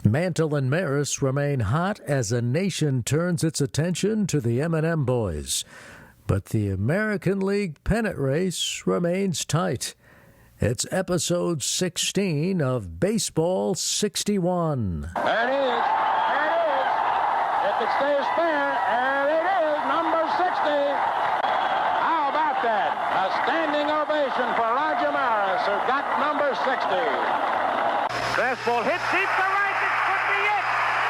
Mantle and Maris remain hot as a nation turns its attention to the M&M boys. But the American League pennant race remains tight. It's episode 16 of Baseball 61. There it is. There it is. If it stays fair, there it is, number 60. How about that? A standing ovation for Roger Maris, who got number 60. Fastball hit deep to right. This could be it.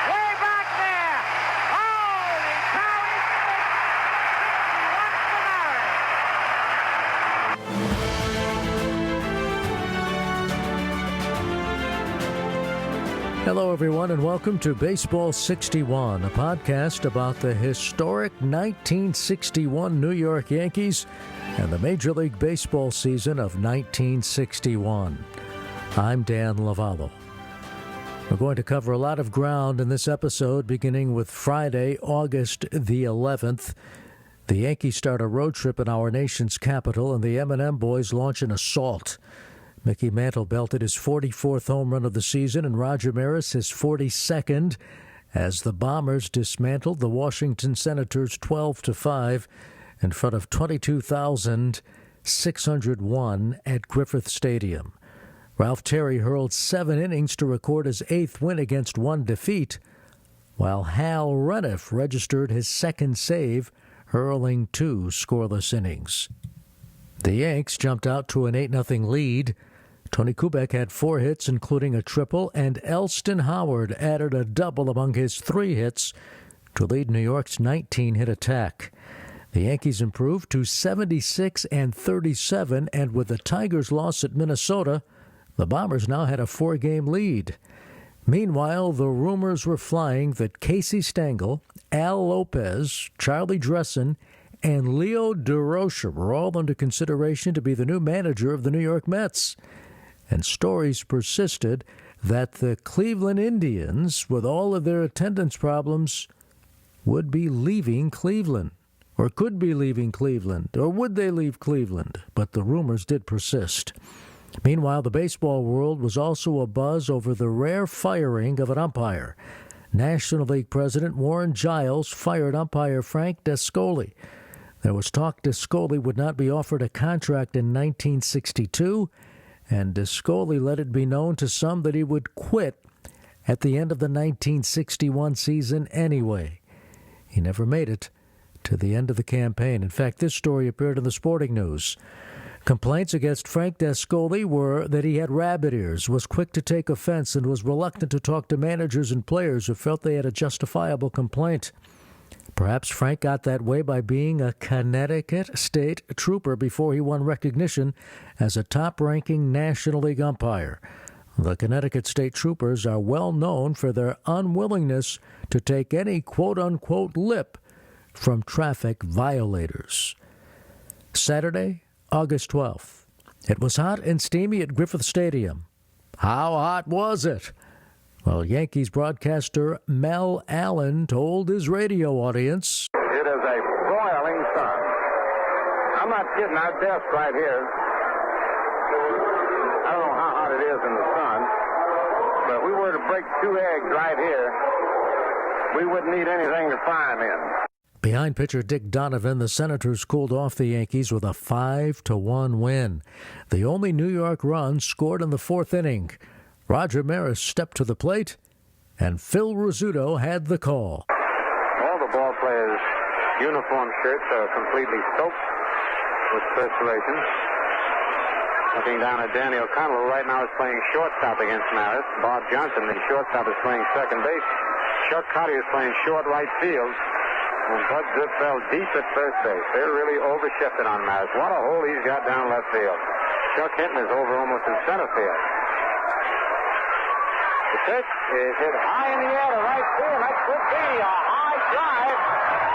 Way back there. Holy cow, he did it. 61 for Maris. Hello, everyone, and welcome to Baseball 61, a podcast about the historic 1961 New York Yankees and the Major League Baseball season of 1961. I'm Dan Lavallo. We're going to cover a lot of ground in this episode, beginning with Friday, August the 11th. The Yankees start a road trip in our nation's capital, and the M&M boys launch an assault. Mickey Mantle belted his 44th home run of the season, and Roger Maris his 42nd, as the Bombers dismantled the Washington Senators 12-5 in front of 22,601 at Griffith Stadium. Ralph Terry hurled 7 innings to record his 8th win against 1 defeat, while Hal Reniff registered his 2nd save, hurling 2 scoreless innings. The Yanks jumped out to an 8-0 lead. Tony Kubek had 4 hits, including a triple, and Elston Howard added a double among his 3 hits to lead New York's 19-hit attack. The Yankees improved to 76-37, and with the Tigers' loss at Minnesota, the Bombers now had a 4-game lead. Meanwhile, the rumors were flying that Casey Stengel, Al Lopez, Charlie Dressen, and Leo DeRocher were all under consideration to be the new manager of the New York Mets. And stories persisted that the Cleveland Indians, with all of their attendance problems, would be leaving Cleveland, or could be leaving Cleveland, or would they leave Cleveland? But the rumors did persist. Meanwhile, the baseball world was also abuzz over the rare firing of an umpire. National League President Warren Giles fired umpire Frank Descoli. There was talk Descoli would not be offered a contract in 1962, and Descoli let it be known to some that he would quit at the end of the 1961 season anyway. He never made it to the end of the campaign. In fact, this story appeared in the Sporting News. Complaints against Frank Descoli were that he had rabbit ears, was quick to take offense, and was reluctant to talk to managers and players who felt they had a justifiable complaint. Perhaps Frank got that way by being a Connecticut State Trooper before he won recognition as a top-ranking National League umpire. The Connecticut State Troopers are well known for their unwillingness to take any quote-unquote lip from traffic violators. Saturday, August 12th. It was hot and steamy at Griffith Stadium. How hot was it? Well, Yankees broadcaster Mel Allen told his radio audience, It is a broiling sun. I'm not kidding. Our desk right here. I don't know how hot it is in the sun, but if we were to break 2 eggs right here, we wouldn't need anything to fry them in. Behind pitcher Dick Donovan, the Senators cooled off the Yankees with a 5-1 win. The only New York run scored in the 4th inning. Roger Maris stepped to the plate, and Phil Rizzuto had the call. All the ball players' uniform shirts are completely soaked with perspiration. Looking down at Danny O'Connell, who right now is playing shortstop against Maris. Bob Johnson, the shortstop, is playing second base. Chuck Cotty is playing short right field. And Bud Good fell deep at first base. They're really overshifted on Maris. What a hole he's got down left field. Chuck Hinton is over almost in center field. The pitch is hit high in the air to right field. That could be a high drive.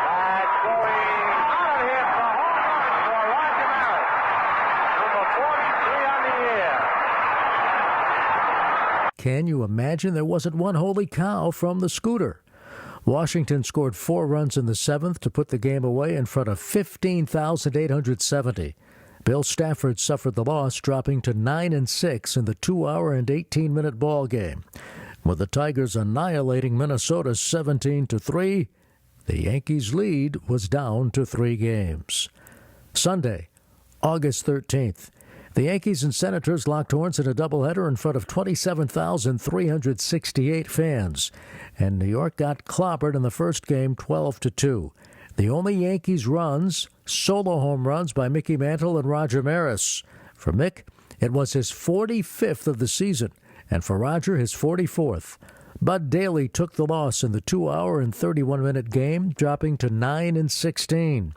That's going out of here for home run for Roger Maris. Number 43 on the year. Can you imagine there wasn't one holy cow from the scooter? Washington scored 4 runs in the 7th to put the game away in front of 15,870. Bill Stafford suffered the loss, dropping to 9-6 in the 2-hour and 18-minute ball game. With the Tigers annihilating Minnesota 17-3, the Yankees' lead was down to 3 games. Sunday, August 13th, the Yankees and Senators locked horns in a doubleheader in front of 27,368 fans, and New York got clobbered in the first game 12-2. The only Yankees runs, solo home runs by Mickey Mantle and Roger Maris. For Mick, it was his 45th of the season, and for Roger, his 44th. Bud Daly took the loss in the 2-hour and 31-minute game, dropping to 9-16.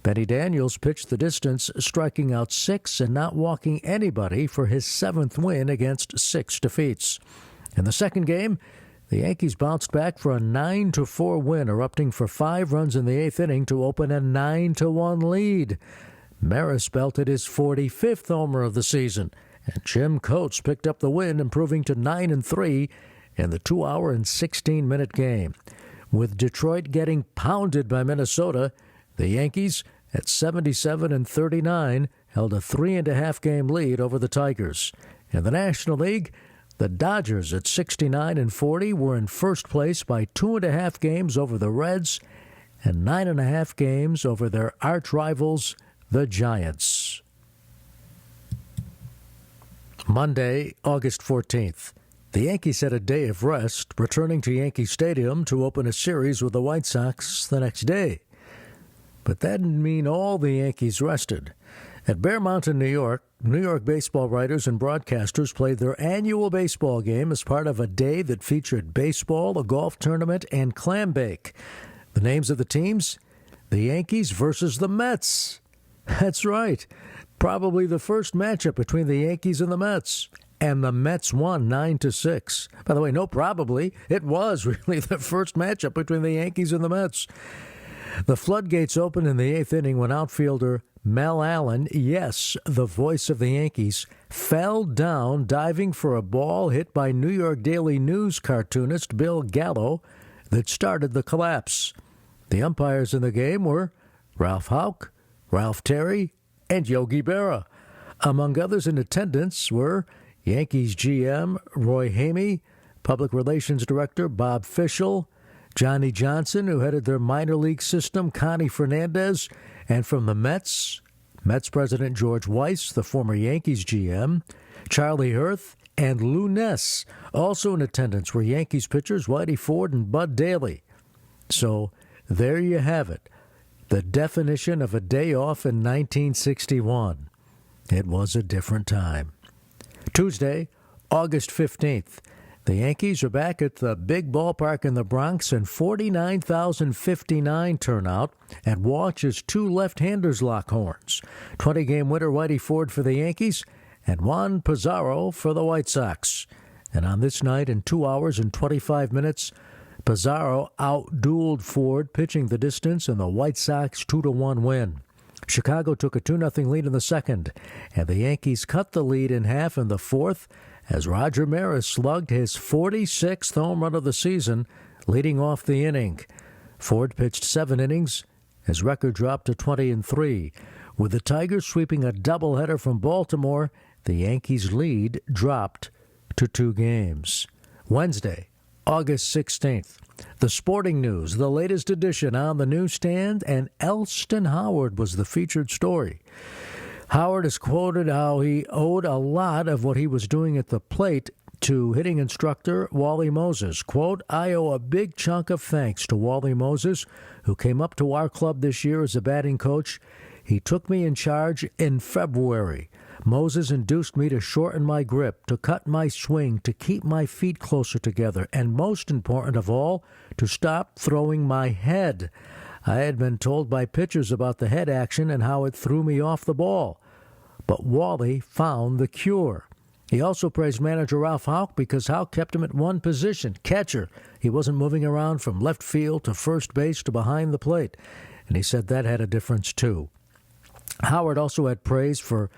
Benny Daniels pitched the distance, striking out 6 and not walking anybody for his 7th win against 6 defeats. In the second game, the Yankees bounced back for a 9-4 win, erupting for 5 runs in the 8th inning to open a 9-1 lead. Maris belted his 45th homer of the season, and Jim Coates picked up the win, improving to 9-3 in the 2-hour and 16-minute game. With Detroit getting pounded by Minnesota, the Yankees, at 77-39, held a 3.5-game lead over the Tigers. In the National League, the Dodgers at 69-40 were in first place by 2.5 games over the Reds and 9.5 games over their arch-rivals, the Giants. Monday, August 14th. The Yankees had a day of rest, returning to Yankee Stadium to open a series with the White Sox the next day. But that didn't mean all the Yankees rested. At Bear Mountain, New York baseball writers and broadcasters played their annual baseball game as part of a day that featured baseball, a golf tournament, and clam bake. The names of the teams? The Yankees versus the Mets. That's right. Probably the first matchup between the Yankees and the Mets. And the Mets won 9-6. By the way, no probably. It was really the first matchup between the Yankees and the Mets. The floodgates opened in the 8th inning when outfielder Mel Allen, yes, the voice of the Yankees, fell down diving for a ball hit by New York Daily News cartoonist Bill Gallo that started the collapse. The umpires in the game were Ralph Houck, Ralph Terry, and Yogi Berra. Among others in attendance were Yankees GM Roy Hamey, Public Relations Director Bob Fischel, Johnny Johnson, who headed their minor league system, Connie Fernandez, and from the Mets President George Weiss, the former Yankees GM, Charlie Hirth, and Lou Ness. Also in attendance were Yankees pitchers Whitey Ford and Bud Daly. So there you have it, the definition of a day off in 1961. It was a different time. Tuesday, August 15th. The Yankees are back at the big ballpark in the Bronx in 49,059 turnout and watch as 2 left-handers lock horns. 20-game winner Whitey Ford for the Yankees and Juan Pizarro for the White Sox. And on this night, in 2 hours and 25 minutes, Pizarro outdueled Ford, pitching the distance in the White Sox 2-1 win. Chicago took a 2-0 lead in the second, and the Yankees cut the lead in half in the fourth as Roger Maris slugged his 46th home run of the season, leading off the inning. Ford pitched 7 innings. His record dropped to 20-3. With the Tigers sweeping a doubleheader from Baltimore, the Yankees' lead dropped to 2 games. Wednesday, August 16th. The Sporting News, the latest edition on the newsstand, and Elston Howard was the featured story. Howard has quoted how he owed a lot of what he was doing at the plate to hitting instructor Wally Moses. Quote, "I owe a big chunk of thanks to Wally Moses, who came up to our club this year as a batting coach. He took me in charge in February. Moses induced me to shorten my grip, to cut my swing, to keep my feet closer together, and most important of all, to stop throwing my head. I had been told by pitchers about the head action and how it threw me off the ball. But Wally found the cure." He also praised manager Ralph Houck because Houck kept him at one position, catcher. He wasn't moving around from left field to first base to behind the plate. And he said that had a difference too. Howard also had praise for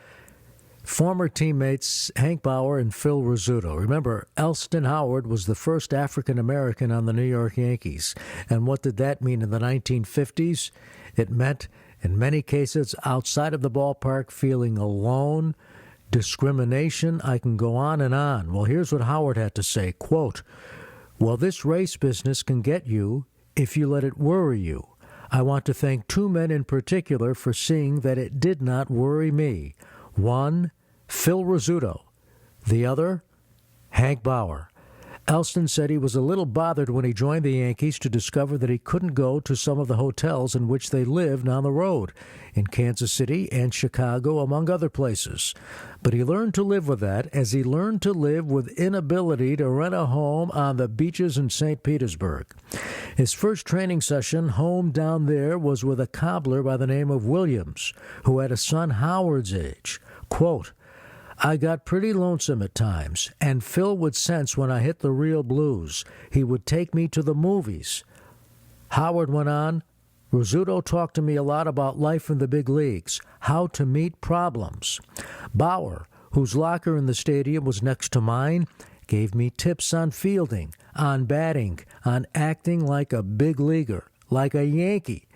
former teammates Hank Bauer and Phil Rizzuto. Remember, Elston Howard was the first African-American on the New York Yankees. And what did that mean in the 1950s? It meant, in many cases, outside of the ballpark, feeling alone, discrimination. I can go on and on. Well, here's what Howard had to say, quote, "Well, this race business can get you if you let it worry you. I want to thank two men in particular for seeing that it did not worry me. One, Phil Rizzuto. The other, Hank Bauer." Elston said he was a little bothered when he joined the Yankees to discover that he couldn't go to some of the hotels in which they lived on the road, in Kansas City and Chicago, among other places. But he learned to live with that, as he learned to live with inability to rent a home on the beaches in St. Petersburg. His first training session home down there was with a cobbler by the name of Williams, who had a son Howard's age. Quote, "I got pretty lonesome at times, and Phil would sense when I hit the real blues. He would take me to the movies." Howard went on, "Rizzuto talked to me a lot about life in the big leagues, how to meet problems. Bauer, whose locker in the stadium was next to mine, gave me tips on fielding, on batting, on acting like a big leaguer, like a Yankee.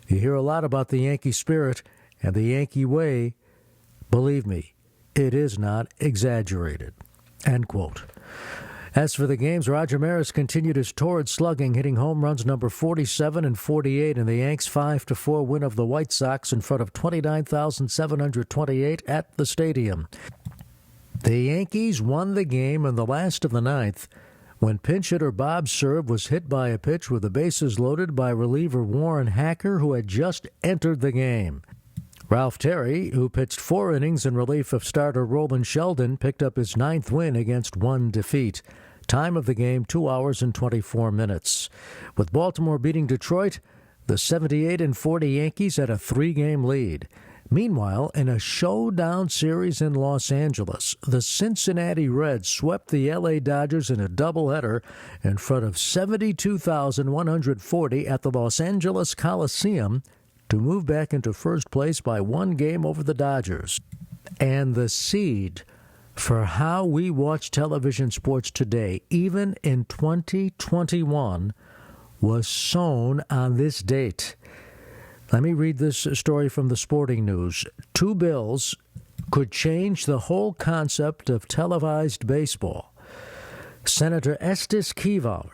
You hear a lot about the Yankee spirit and the Yankee way. Believe me, it is not exaggerated." End quote. As for the games, Roger Maris continued his torrid slugging, hitting home runs number 47 and 48 in the Yanks' 5-4 win of the White Sox in front of 29,728 at the stadium. The Yankees won the game in the last of the ninth when pinch hitter Bob Cerv was hit by a pitch with the bases loaded by reliever Warren Hacker, who had just entered the game. Ralph Terry, who pitched 4 innings in relief of starter Roland Sheldon, picked up his 9th win against 1 defeat. Time of the game, 2 hours and 24 minutes. With Baltimore beating Detroit, the 78-40 Yankees had a 3-game lead. Meanwhile, in a showdown series in Los Angeles, the Cincinnati Reds swept the LA Dodgers in a doubleheader in front of 72,140 at the Los Angeles Coliseum to move back into first place by 1 game over the Dodgers. And the seed for how we watch television sports today, even in 2021, was sown on this date. Let me read this story from the Sporting News. 2 bills could change the whole concept of televised baseball. Senator Estes Kevauer,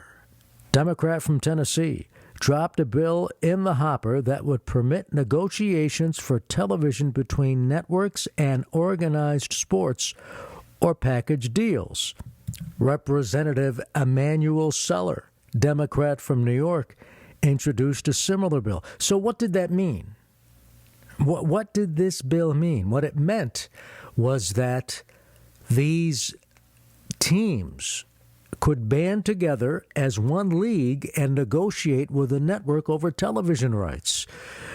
Democrat from Tennessee, dropped a bill in the hopper that would permit negotiations for television between networks and organized sports or package deals. Representative Emanuel Seller, Democrat from New York, introduced a similar bill. So what did that mean? What did this bill mean? What it meant was that these teams could band together as one league and negotiate with a network over television rights.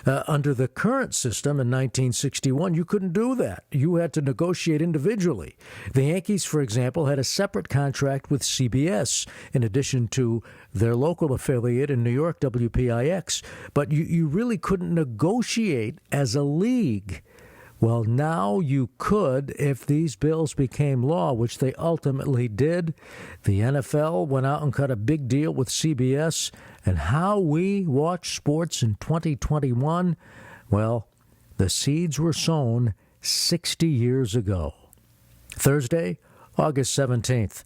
Under the current system in 1961, you couldn't do that. You had to negotiate individually. The Yankees, for example, had a separate contract with CBS in addition to their local affiliate in New York, WPIX. But you really couldn't negotiate as a league. Well, now you could if these bills became law, which they ultimately did. The NFL went out and cut a big deal with CBS. And how we watch sports in 2021, well, the seeds were sown 60 years ago. Thursday, August 17th.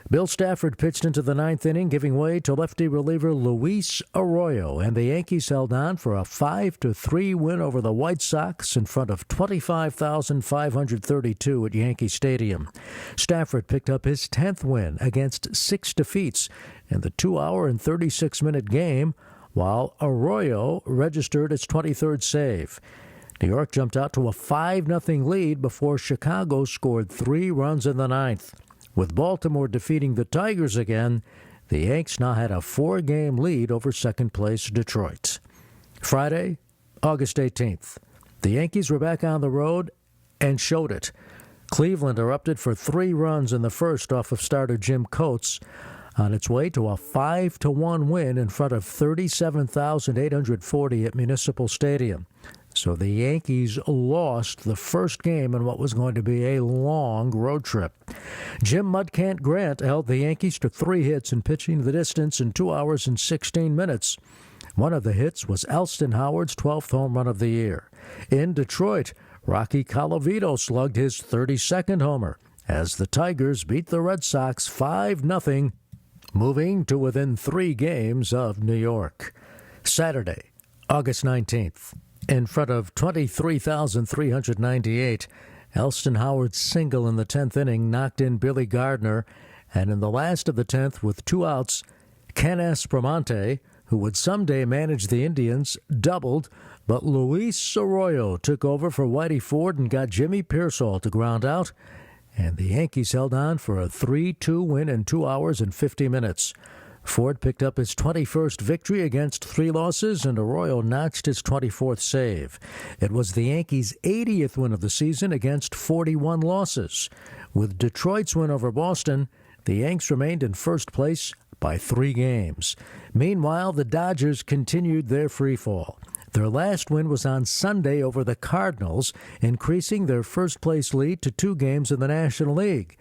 Bill Stafford pitched into the 9th inning, giving way to lefty reliever Luis Arroyo, and the Yankees held on for a 5-3 win over the White Sox in front of 25,532 at Yankee Stadium. Stafford picked up his 10th win against 6 defeats in the 2-hour and 36-minute game, while Arroyo registered its 23rd save. New York jumped out to a 5-0 lead before Chicago scored 3 runs in the 9th. With Baltimore defeating the Tigers again, the Yanks now had a 4-game lead over second-place Detroit. Friday, August 18th. The Yankees were back on the road and showed it. Cleveland erupted for 3 runs in the first off of starter Jim Coates on its way to a 5-1 win in front of 37,840 at Municipal Stadium. So the Yankees lost the first game in what was going to be a long road trip. Jim Mudcant Grant held the Yankees to 3 hits in pitching the distance in 2 hours and 16 minutes. One of the hits was Elston Howard's 12th home run of the year. In Detroit, Rocky Colavito slugged his 32nd homer as the Tigers beat the Red Sox 5-0, moving to within 3 games of New York. Saturday, August 19th, in front of 23,398, Elston Howard's single in the 10th inning knocked in Billy Gardner, and in the last of the 10th with 2 outs, Ken Aspromonte, who would someday manage the Indians, doubled, but Luis Arroyo took over for Whitey Ford and got Jimmy Pearsall to ground out, and the Yankees held on for a 3-2 win in 2 hours and 50 minutes. Ford picked up his 21st victory against 3 losses, and Arroyo notched his 24th save. It was the Yankees' 80th win of the season against 41 losses. With Detroit's win over Boston, the Yanks remained in first place by 3 games. Meanwhile, the Dodgers continued their freefall. Their last win was on Sunday over the Cardinals, increasing their first-place lead to 2 games in the National League.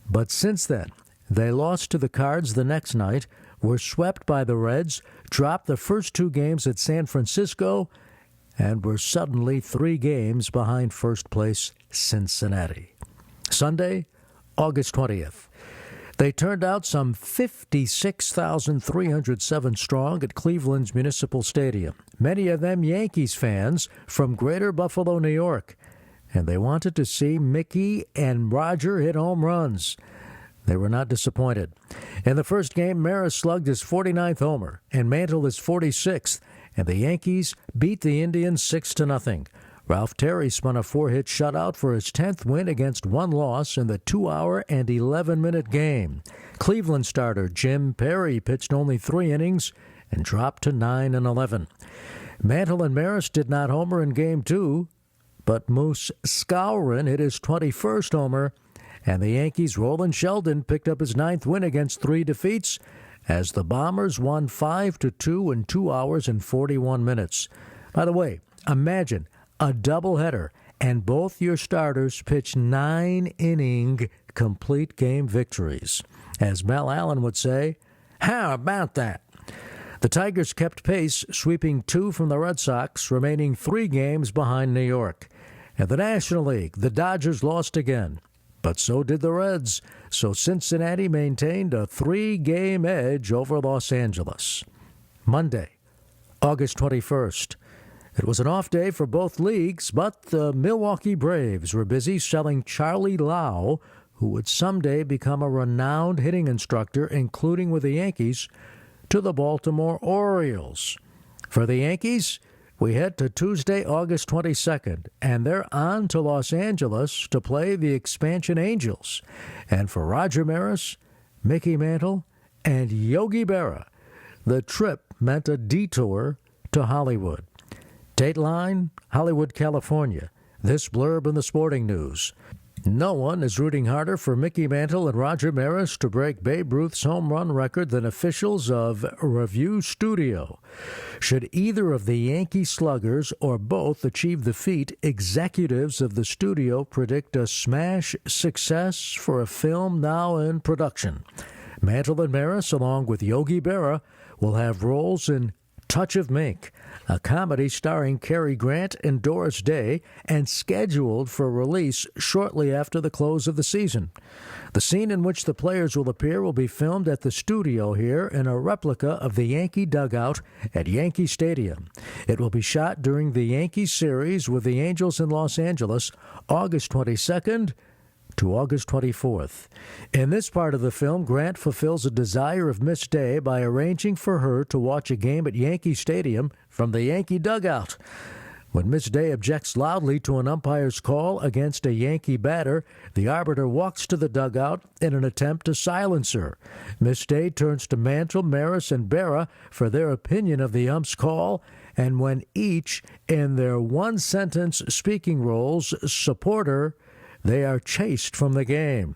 But since then, they lost to the Cards the next night, were swept by the Reds, dropped the first 2 games at San Francisco, and were suddenly 3 games behind first-place Cincinnati. Sunday, August 20th. They turned out some 56,307 strong at Cleveland's Municipal Stadium, many of them Yankees fans from Greater Buffalo, New York, and they wanted to see Mickey and Roger hit home runs. They were not disappointed. In the first game, Maris slugged his 49th homer and Mantle his 46th, and the Yankees beat the Indians 6-0. Ralph Terry spun a 4-hit shutout for his 10th win against 1 loss in the 2-hour and 11-minute game. Cleveland starter Jim Perry pitched only 3 innings and dropped to 9-11. Mantle and Maris did not homer in Game 2, but Moose Skowron hit his 21st homer, and the Yankees' Roland Sheldon picked up his 9th win against 3 defeats as the Bombers won 5-2 in 2 hours and 41 minutes. By the way, imagine a doubleheader, and both your starters pitch 9-inning complete game victories. As Mel Allen would say, how about that? The Tigers kept pace, sweeping 2 from the Red Sox, remaining 3 games behind New York. In the National League, the Dodgers lost again, but so did the Reds, so Cincinnati maintained a 3-game edge over Los Angeles. Monday, August 21st. It was an off day for both leagues, but the Milwaukee Braves were busy selling Charlie Lau, who would someday become a renowned hitting instructor, including with the Yankees, to the Baltimore Orioles. For the Yankees, we head to Tuesday, August 22nd, and they're on to Los Angeles to play the expansion Angels. And for Roger Maris, Mickey Mantle, and Yogi Berra, the trip meant a detour to Hollywood. Dateline, Hollywood, California. This blurb in the Sporting News. No one is rooting harder for Mickey Mantle and Roger Maris to break Babe Ruth's home run record than officials of Review Studio. Should either of the Yankee sluggers or both achieve the feat, executives of the studio predict a smash success for a film now in production. Mantle and Maris, along with Yogi Berra, will have roles in Touch of Mink, a comedy starring Cary Grant and Doris Day, and scheduled for release shortly after the close of the season. The scene in which the players will appear will be filmed at the studio here in a replica of the Yankee dugout at Yankee Stadium. It will be shot during the Yankees series with the Angels in Los Angeles, August 22nd to August 24th. In this part of the film, Grant fulfills a desire of Miss Day by arranging for her to watch a game at Yankee Stadium from the Yankee dugout. When Miss Day objects loudly to an umpire's call against a Yankee batter, the arbiter walks to the dugout in an attempt to silence her. Miss Day turns to Mantle, Maris, and Berra for their opinion of the ump's call, and when each, in their one-sentence speaking roles, support her, they are chased from the game.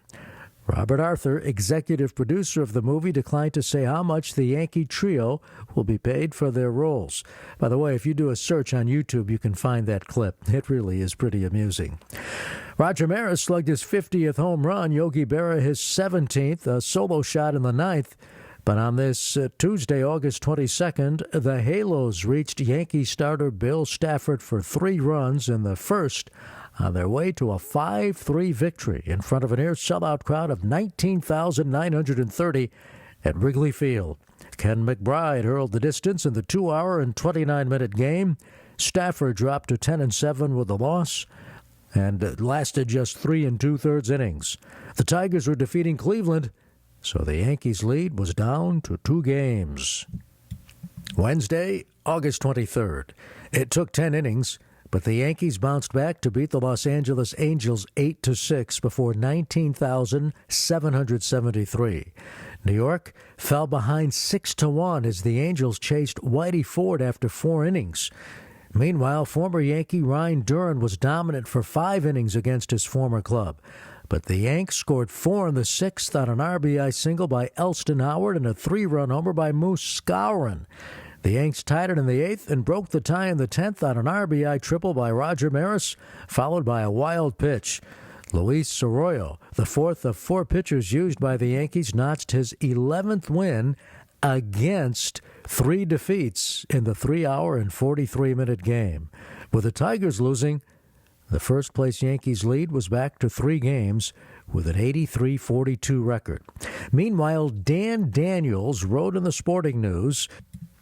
Robert Arthur, executive producer of the movie, declined to say how much the Yankee trio will be paid for their roles. By the way, if you do a search on YouTube, you can find that clip. It really is pretty amusing. Roger Maris slugged his 50th home run, Yogi Berra his 17th, a solo shot in the 9th. But on this Tuesday, August 22nd, the Halos reached Yankee starter Bill Stafford for 3 runs in the first on their way to a 5-3 victory in front of a near sellout crowd of 19,930 at Wrigley Field. Ken McBride hurled the distance in the 2-hour and 29-minute game. Stafford dropped to 10-7 with a loss and it lasted just 3 2/3 innings. The Tigers were defeating Cleveland, so the Yankees' lead was down to 2 games. Wednesday, August 23rd. It took 10 innings, but the Yankees bounced back to beat the Los Angeles Angels 8-6 before 19,773. New York fell behind 6-1 as the Angels chased Whitey Ford after 4 innings. Meanwhile, former Yankee Ryan Duran was dominant for 5 innings against his former club. But the Yanks scored 4 in the 6th on an RBI single by Elston Howard and a 3-run homer by Moose Skowron. The Yanks tied it in the 8th and broke the tie in the 10th on an RBI triple by Roger Maris, followed by a wild pitch. Luis Arroyo, the 4th of 4 pitchers used by the Yankees, notched his 11th win against 3 defeats in the 3-hour and 43-minute game. With the Tigers losing, the first-place Yankees lead was back to 3 games with an 83-42 record. Meanwhile, Dan Daniels wrote in the Sporting News,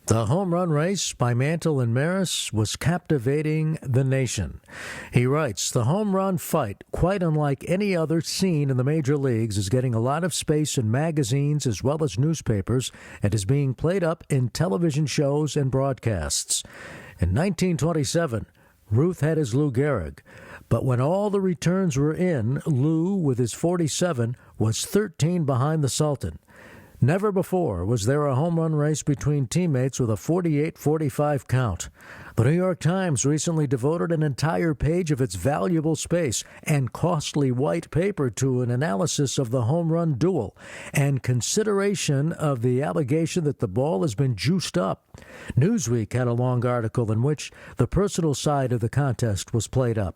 "The home run race by Mantle and Maris was captivating the nation." He writes, "The home run fight, quite unlike any other seen in the major leagues, is getting a lot of space in magazines as well as newspapers and is being played up in television shows and broadcasts. In 1927, Ruth had his Lou Gehrig, but when all the returns were in, Lou, with his 47, was 13 behind the Sultan. Never before was there a home run race between teammates with a 48-45 count. The New York Times recently devoted an entire page of its valuable space and costly white paper to an analysis of the home run duel and consideration of the allegation that the ball has been juiced up. Newsweek had a long article in which the personal side of the contest was played up.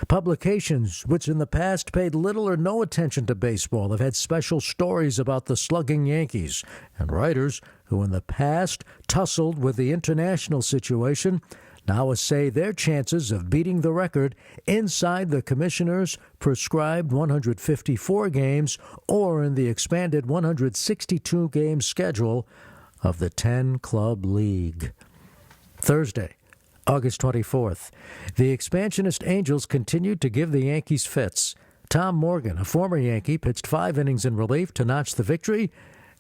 Publications which in the past paid little or no attention to baseball have had special stories about the slugging Yankees, and writers who in the past tussled with the international situation now assay their chances of beating the record inside the commissioner's prescribed 154 games or in the expanded 162-game schedule of the 10-club league. Thursday, August 24th. The expansionist Angels continued to give the Yankees fits. Tom Morgan, a former Yankee, pitched 5 innings in relief to notch the victory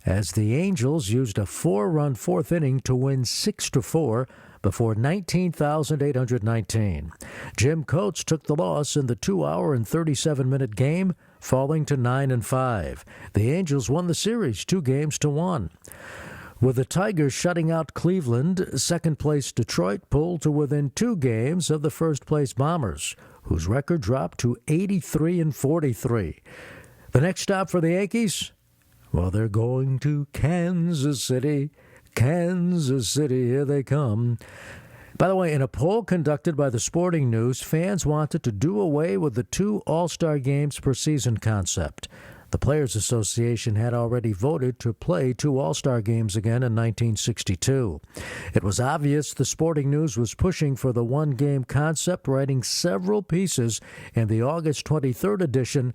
as the Angels used a 4-run 4th inning to win 6-4 before 19,819. Jim Coates took the loss in the 2-hour and 37-minute game, falling to 9-5. The Angels won the series 2-1. With the Tigers shutting out Cleveland, second-place Detroit pulled to within 2 games of the first-place Bombers, whose record dropped to 83-43. The next stop for the Yankees? Well, they're going to Kansas City. Kansas City, here they come. By the way, in a poll conducted by the Sporting News, fans wanted to do away with the 2 All-Star games per season concept. The Players Association had already voted to play 2 All-Star games again in 1962. It was obvious the Sporting News was pushing for the one-game concept, writing several pieces in the August 23rd edition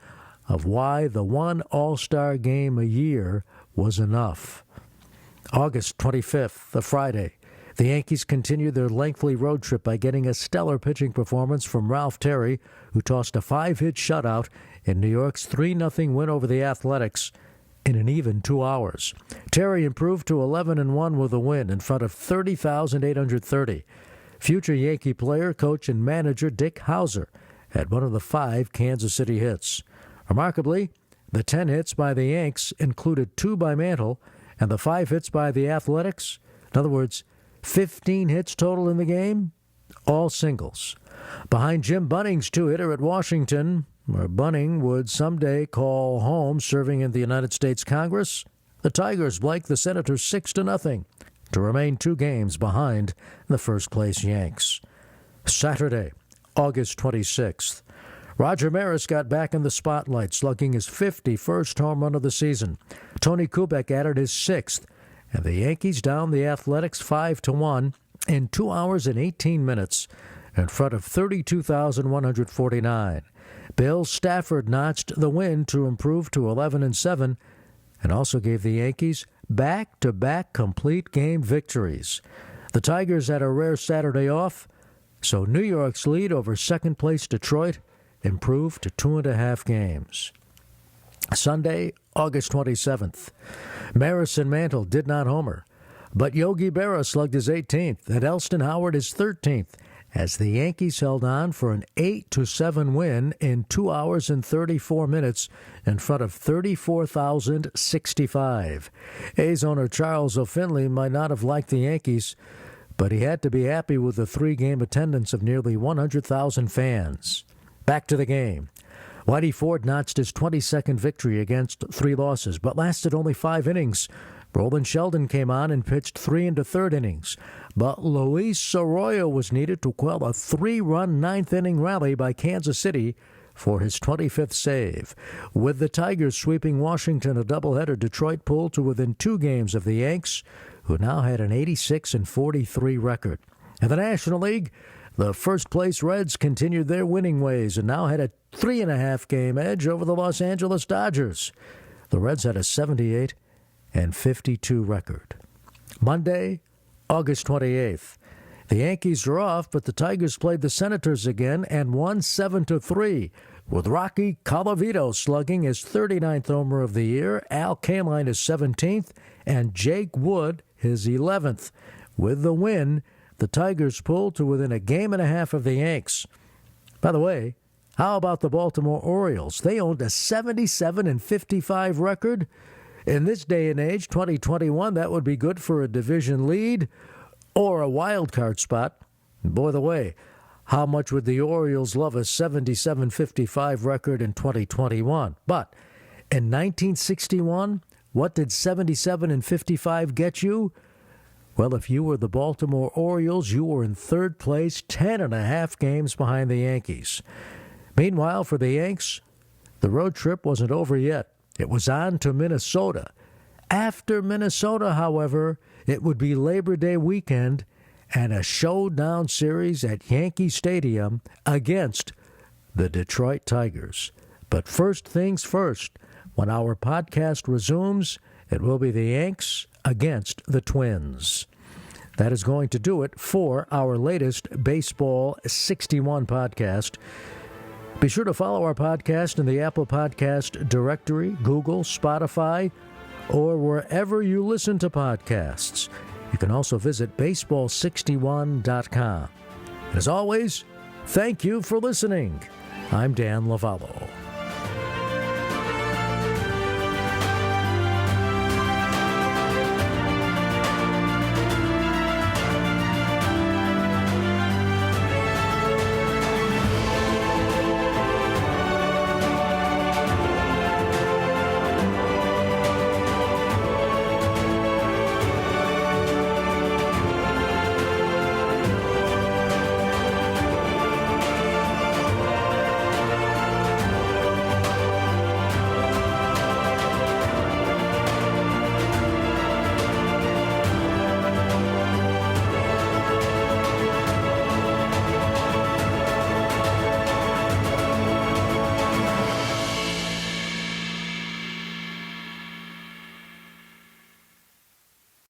of why the 1 All-Star game a year was enough. August 25th, the Friday. The Yankees continued their lengthy road trip by getting a stellar pitching performance from Ralph Terry, who tossed a 5-hit shutout in New York's 3-0 win over the Athletics in an even 2 hours. Terry improved to 11-1 with a win in front of 30,830. Future Yankee player, coach, and manager Dick Hauser had one of the 5 Kansas City hits. Remarkably, the 10 hits by the Yanks included 2 by Mantle, and the 5 hits by the Athletics, in other words, 15 hits total in the game, all singles. Behind Jim Bunning's 2-hitter at Washington, where Bunning would someday call home serving in the United States Congress, the Tigers blanked the Senators 6-0 to remain 2 games behind the first-place Yanks. Saturday, August 26th. Roger Maris got back in the spotlight, slugging his 51st home run of the season. Tony Kubek added his 6th, and the Yankees downed the Athletics 5-1 in 2 hours and 18 minutes in front of 32,149. Bill Stafford notched the win to improve to 11-7 and also gave the Yankees back-to-back complete game victories. The Tigers had a rare Saturday off, so New York's lead over second-place Detroit improved to 2.5 games. Sunday, August 27th. Maris and Mantle did not homer, but Yogi Berra slugged his 18th and Elston Howard his 13th as the Yankees held on for an 8-7 win in 2 hours and 34 minutes in front of 34,065. A's owner Charles O'Finley might not have liked the Yankees, but he had to be happy with the 3-game attendance of nearly 100,000 fans. Back to the game. Whitey Ford notched his 22nd victory against 3 losses, but lasted only 5 innings. Roland Sheldon came on and pitched 3 1/3 innings, but Luis Arroyo was needed to quell a 3-run 9th-inning rally by Kansas City for his 25th save. With the Tigers sweeping Washington a doubleheader, Detroit pulled to within 2 games of the Yanks, who now had an 86-43 record. In the National League, the first-place Reds continued their winning ways and now had a 3.5-game edge over the Los Angeles Dodgers. The Reds had a 78-52 record. Monday, August 28th. The Yankees are off, but the Tigers played the Senators again and won 7-3, with Rocky Colavito slugging his 39th homer of the year, Al Kaline his 17th, and Jake Wood his 11th. With the win, the Tigers pulled to within 1.5 games of the Yanks. By the way, how about the Baltimore Orioles? They owned a 77-55 record. In this day and age, 2021, that would be good for a division lead or a wild card spot. And by the way, how much would the Orioles love a 77-55 record in 2021? But in 1961, what did 77-55 get you? Well, if you were the Baltimore Orioles, you were in 3rd place, 10.5 games behind the Yankees. Meanwhile, for the Yanks, the road trip wasn't over yet. It was on to Minnesota. After Minnesota, however, it would be Labor Day weekend and a showdown series at Yankee Stadium against the Detroit Tigers. But first things first, when our podcast resumes, it will be the Yanks against the Twins. That is going to do it for our latest Baseball 61 podcast. Be sure to follow our podcast in the Apple Podcast directory, Google, Spotify, or wherever you listen to podcasts. You can also visit baseball61.com. As always, thank you for listening. I'm Dan Lovallo.